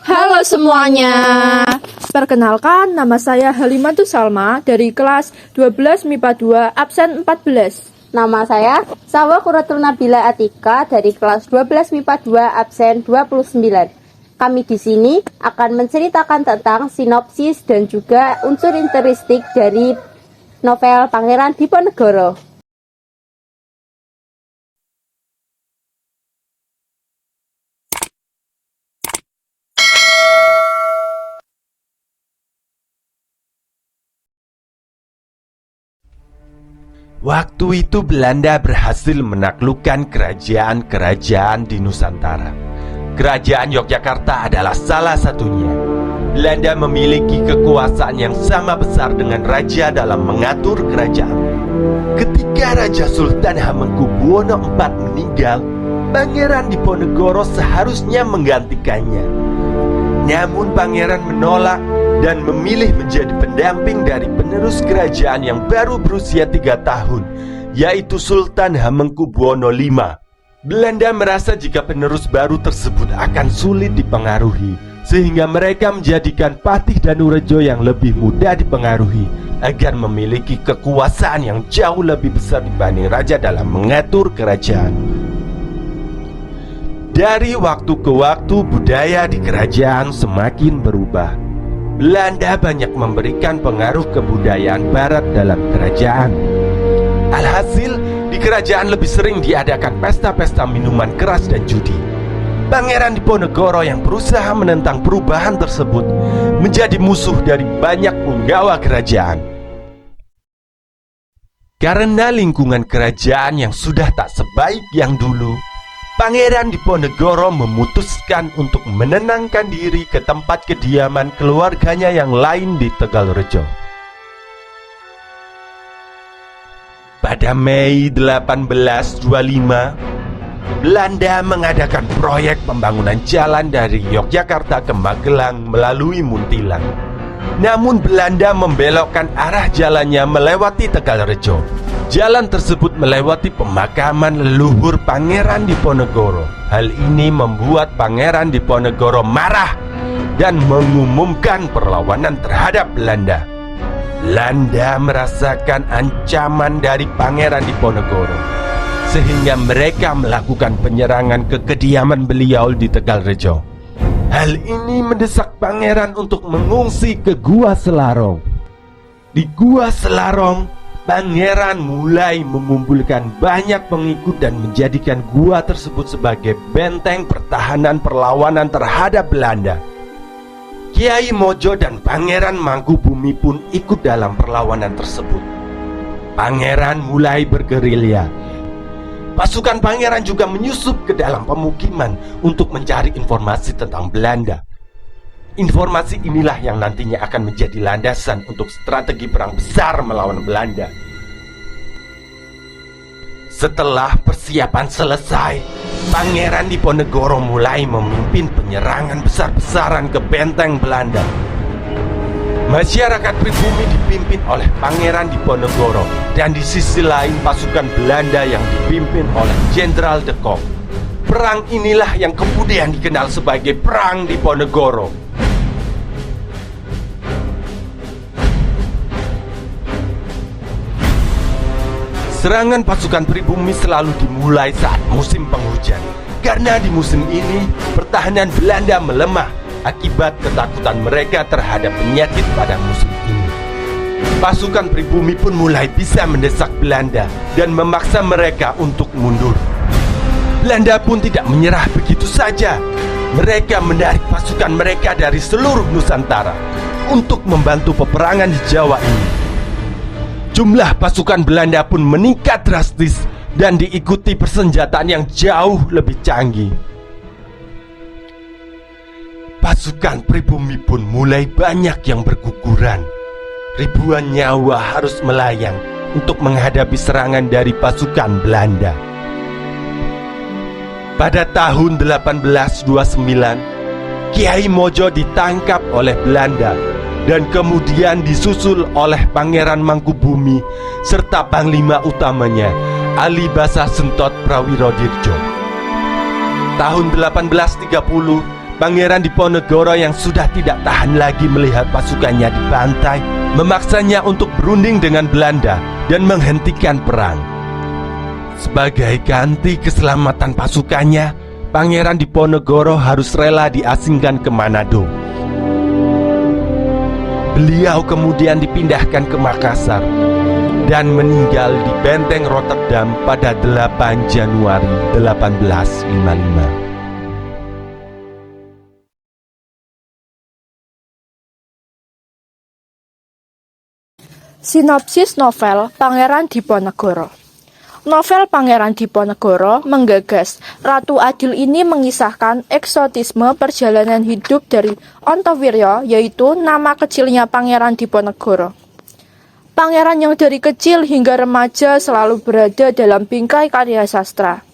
Halo semuanya. Perkenalkan, nama saya Halimatus Salma dari kelas 12 MIPA 2 absen 14. Nama saya Sawa Quratul Nabila Atika dari kelas 12 MIPA 2 absen 29. Kami di sini akan menceritakan tentang sinopsis dan juga unsur interistik dari novel Pangeran Diponegoro. Waktu itu Belanda berhasil menaklukkan kerajaan-kerajaan di Nusantara. Kerajaan Yogyakarta adalah salah satunya. Belanda memiliki kekuasaan yang sama besar dengan raja dalam mengatur kerajaan. Ketika Raja Sultan Hamengkubuwono IV meninggal, Pangeran Diponegoro seharusnya menggantikannya. Namun pangeran menolak dan memilih menjadi pendamping dari penerus kerajaan yang baru berusia 3 tahun, yaitu Sultan Hamengkubuwono V. Belanda merasa jika penerus baru tersebut akan sulit dipengaruhi, sehingga mereka menjadikan Patih Danurejo yang lebih mudah dipengaruhi agar memiliki kekuasaan yang jauh lebih besar dibanding raja dalam mengatur kerajaan. Dari waktu ke waktu budaya di kerajaan semakin berubah. Belanda banyak memberikan pengaruh kebudayaan barat dalam kerajaan. Alhasil, di kerajaan lebih sering diadakan pesta-pesta minuman keras dan judi. Pangeran Diponegoro yang berusaha menentang perubahan tersebut menjadi musuh dari banyak punggawa kerajaan. Karena lingkungan kerajaan yang sudah tak sebaik yang dulu, Pangeran Diponegoro memutuskan untuk menenangkan diri ke tempat kediaman keluarganya yang lain di Tegalrejo. Pada Mei 1825, Belanda mengadakan proyek pembangunan jalan dari Yogyakarta ke Magelang melalui Muntilan. Namun Belanda membelokkan arah jalannya melewati Tegalrejo. Jalan tersebut melewati pemakaman leluhur Pangeran Diponegoro. Hal ini membuat Pangeran Diponegoro marah dan mengumumkan perlawanan terhadap Belanda. Belanda merasakan ancaman dari Pangeran Diponegoro, sehingga mereka melakukan penyerangan ke kediaman beliau di Tegalrejo. Hal ini mendesak Pangeran untuk mengungsi ke Gua Selarong. Di Gua Selarong, Pangeran mulai mengumpulkan banyak pengikut dan menjadikan gua tersebut sebagai benteng pertahanan perlawanan terhadap Belanda. Kiai Mojo dan Pangeran Mangkubumi pun ikut dalam perlawanan tersebut. Pangeran mulai bergerilya. Pasukan pangeran juga menyusup ke dalam pemukiman untuk mencari informasi tentang Belanda. Informasi inilah yang nantinya akan menjadi landasan untuk strategi perang besar melawan Belanda. Setelah persiapan selesai, Pangeran Diponegoro mulai memimpin penyerangan besar-besaran ke benteng Belanda. Masyarakat pribumi dipimpin oleh Pangeran Diponegoro, dan di sisi lain pasukan Belanda yang dipimpin oleh Jenderal de Kock. Perang inilah yang kemudian dikenal sebagai Perang Diponegoro. Serangan pasukan pribumi selalu dimulai saat musim penghujan, karena di musim ini pertahanan Belanda melemah akibat ketakutan mereka terhadap penyakit pada musim ini. Pasukan pribumi pun mulai bisa mendesak Belanda dan memaksa mereka untuk mundur. Belanda pun tidak menyerah begitu saja. Mereka menarik pasukan mereka dari seluruh Nusantara untuk membantu peperangan di Jawa ini. Jumlah pasukan Belanda pun meningkat drastis dan diikuti persenjataan yang jauh lebih canggih. Pasukan pribumi pun mulai banyak yang berguguran. Ribuan nyawa harus melayang untuk menghadapi serangan dari pasukan Belanda. Pada tahun 1829, Kiai Mojo ditangkap oleh Belanda dan kemudian disusul oleh Pangeran Mangkubumi serta panglima utamanya Ali Basa Sentot Prawirodirjo. Tahun 1830, Pangeran Diponegoro yang sudah tidak tahan lagi melihat pasukannya dibantai, memaksanya untuk berunding dengan Belanda dan menghentikan perang. Sebagai ganti keselamatan pasukannya, Pangeran Diponegoro harus rela diasingkan ke Manado. Beliau kemudian dipindahkan ke Makassar dan meninggal di Benteng Rotterdam pada 8 Januari 1855. Sinopsis novel Pangeran Diponegoro. Novel Pangeran Diponegoro menggagas Ratu Adil ini mengisahkan eksotisme perjalanan hidup dari Ontowiryo, yaitu nama kecilnya Pangeran Diponegoro. Pangeran yang dari kecil hingga remaja selalu berada dalam bingkai karya sastra.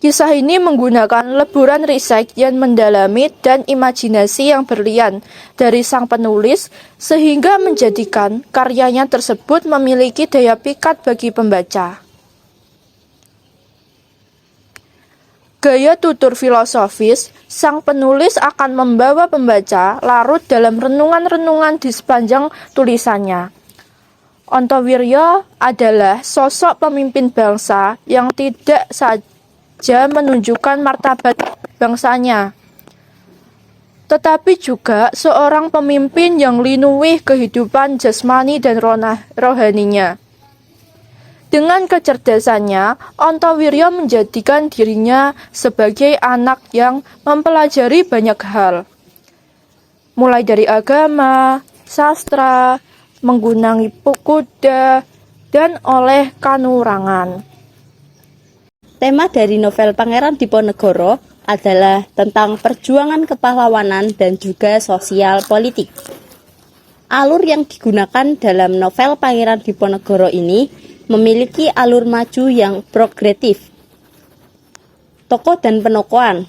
Kisah ini menggunakan leburan riset yang mendalami dan imajinasi yang berlian dari sang penulis sehingga menjadikan karyanya tersebut memiliki daya pikat bagi pembaca. Gaya tutur filosofis, sang penulis akan membawa pembaca larut dalam renungan-renungan di sepanjang tulisannya. Ontowiryo adalah sosok pemimpin bangsa yang tidak saja menunjukkan martabat bangsanya, tetapi juga seorang pemimpin yang linuwih kehidupan jasmani dan rohaninya. Dengan kecerdasannya, Ontowiryo menjadikan dirinya sebagai anak yang mempelajari banyak hal, mulai dari agama, sastra, menggunani kuda, dan oleh kanurangan. Tema dari novel Pangeran Diponegoro adalah tentang perjuangan kepahlawanan dan juga sosial politik. Alur yang digunakan dalam novel Pangeran Diponegoro ini memiliki alur maju yang progresif. Tokoh dan penokohan.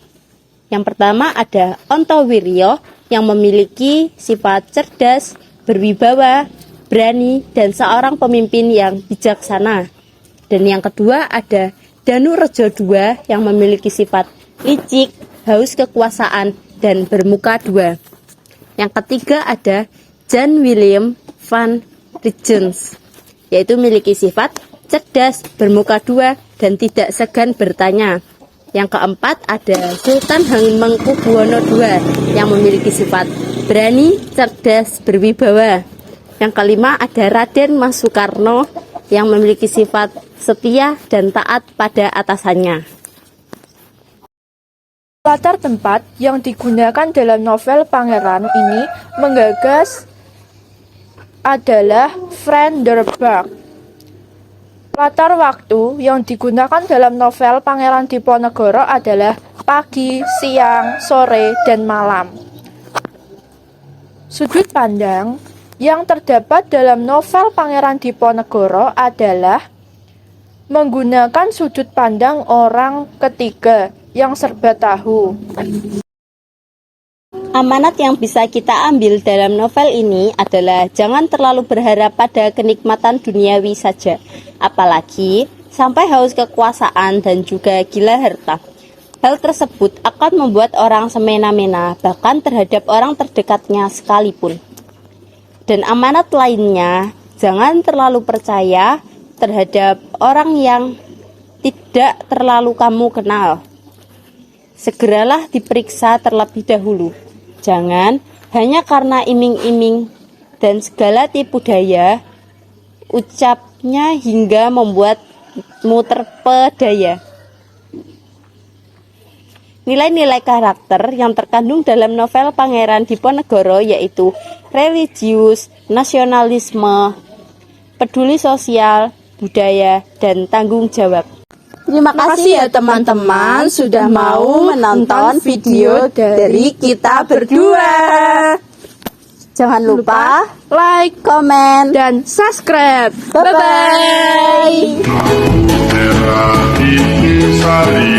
Yang pertama ada Ontowiryo yang memiliki sifat cerdas, berwibawa, berani, dan seorang pemimpin yang bijaksana. Dan yang kedua ada Danurejo II yang memiliki sifat licik, haus kekuasaan, dan bermuka dua. Yang ketiga ada Jan Willem van Riegens, yaitu memiliki sifat cerdas, bermuka dua, dan tidak segan bertanya. Yang keempat ada Sultan Hamengkubuwono II yang memiliki sifat berani, cerdas, berwibawa. Yang kelima ada Raden Mas Soekarno yang memiliki sifat setia dan taat pada atasannya. Latar tempat yang digunakan dalam novel Pangeran ini menggagas adalah Vriendenburg. Latar waktu yang digunakan dalam novel Pangeran Diponegoro adalah pagi, siang, sore, dan malam. Sudut pandang yang terdapat dalam novel Pangeran Diponegoro adalah menggunakan sudut pandang orang ketiga yang serba tahu. Amanat yang bisa kita ambil dalam novel ini adalah jangan terlalu berharap pada kenikmatan duniawi saja, apalagi sampai haus kekuasaan dan juga gila harta. Hal tersebut akan membuat orang semena-mena, bahkan terhadap orang terdekatnya sekalipun. Dan amanat lainnya, jangan terlalu percaya terhadap orang yang tidak terlalu kamu kenal. Segeralah diperiksa terlebih dahulu. Jangan hanya karena iming-iming dan segala tipu daya, ucapnya hingga membuatmu terpedaya. Nilai-nilai karakter yang terkandung dalam novel Pangeran Diponegoro yaitu religius, nasionalisme, peduli sosial, budaya, dan tanggung jawab. Terima kasih ya teman-teman sudah mau menonton video dari kita berdua. Jangan lupa like, komen, dan subscribe. bye-bye. Merah ini sari